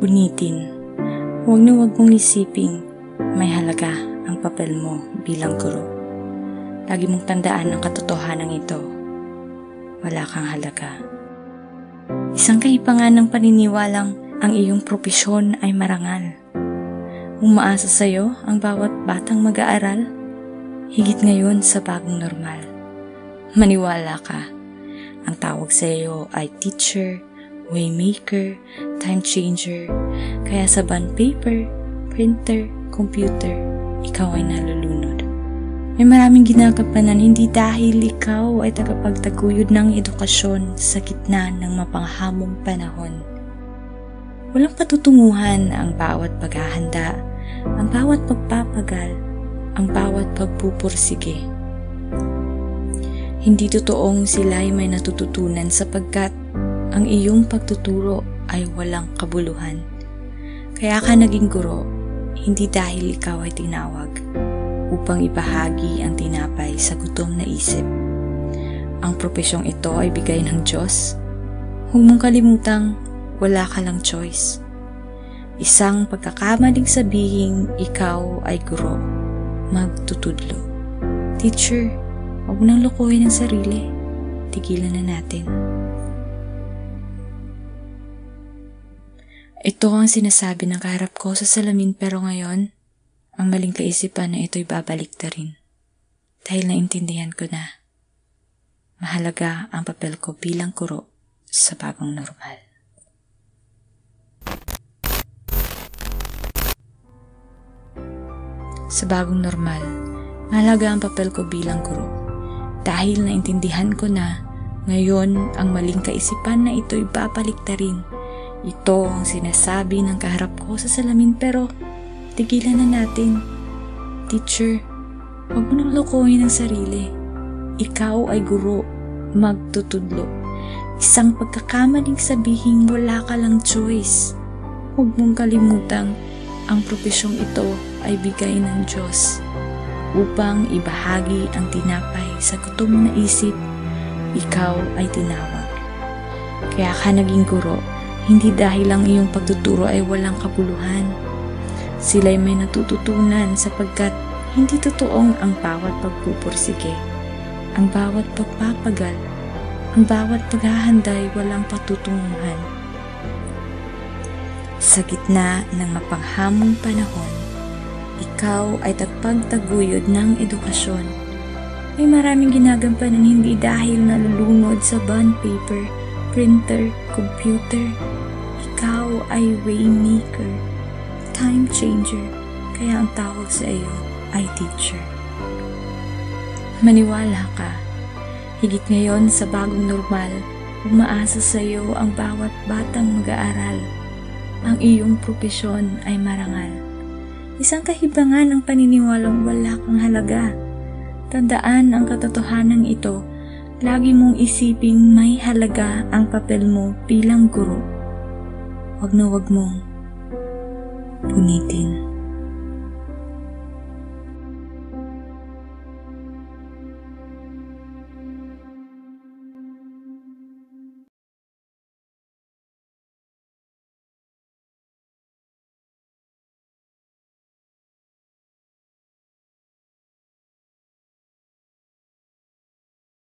Punitin. Huwag na huwag mong isiping may halaga ang papel mo bilang guro. Lagi mong tandaan ang katotohanan ito. Wala kang halaga. Isang kahibangan ng paniniwalang ang iyong propesyon ay marangal. Umaasa sa iyo ang bawat batang mag-aaral, higit ngayon sa bagong normal. Maniwala ka, ang tawag sa iyo ay teacher, waymaker, time changer, kaya sa bond paper, printer, computer, ikaw ay nalulunod. May maraming ginagampanan hindi dahil ikaw ay tagapagtaguyod ng edukasyon sa gitna ng mapanghamong panahon. Walang patutunguhan ang bawat paghahanda, ang bawat pagpapagal, ang bawat pagpupursige. Hindi totoong sila ay may natututunan sapagkat ang iyong pagtuturo ay walang kabuluhan. Kaya ka naging guro, hindi dahil ikaw ay tinawag upang ibahagi ang tinapay sa gutom na isip. Ang propesyong ito ay bigay ng Diyos. Huwag mong kalimutang wala ka lang choice. Isang pagkakamaling sabihin ikaw ay guro, magtutudlo. Teacher, huwag nang lokohin ang sarili. Tigilan na natin. Ito ang sinasabi ng kaharap ko sa salamin pero ngayon, ang maling kaisipan na ito'y babalik na rin. Dahil naintindihan ko na, mahalaga ang papel ko bilang guro sa bagong normal. Sa bagong normal, mahalaga ang papel ko bilang guro. Dahil naintindihan ko na, ngayon ang maling kaisipan na ito'y babalik na rin. Ito ang sinasabi ng kaharap ko sa salamin pero tigilan na natin. Teacher, huwag mo nang lokohin ang sarili. Ikaw ay guro, magtutudlo. Isang pagkakamaling sabihin wala ka lang choice. Huwag mong kalimutang ang propesyong ito ay bigay ng Diyos upang ibahagi ang tinapay sa gutom na isip. Ikaw ay tinawag. Kaya ka naging guro, hindi dahil ang iyong pagtuturo ay walang kabuluhan. Sila'y may natututunan sapagkat hindi totoong ang bawat pagpupursige, ang bawat pagpapagal, ang bawat paghahanda ay walang patutunguhan. Sa gitna ng mapanghamong panahon, ikaw ay tagpagtaguyod ng edukasyon. May maraming ginagampanan hindi dahil nalulunod sa bond paper, printer, computer. Ikaw ay waymaker, time changer, kaya ang tawag sa iyo ay teacher. Maniwala ka, higit ngayon sa bagong normal, umaasa sa iyo ang bawat batang mag-aaral. Ang iyong propesyon ay marangal. Isang kahibangan ang paniniwalang wala kang halaga. Tandaan ang katotohanan ito, lagi mong isiping may halaga ang papel mo bilang guro. Huwag na huwag mong punitin.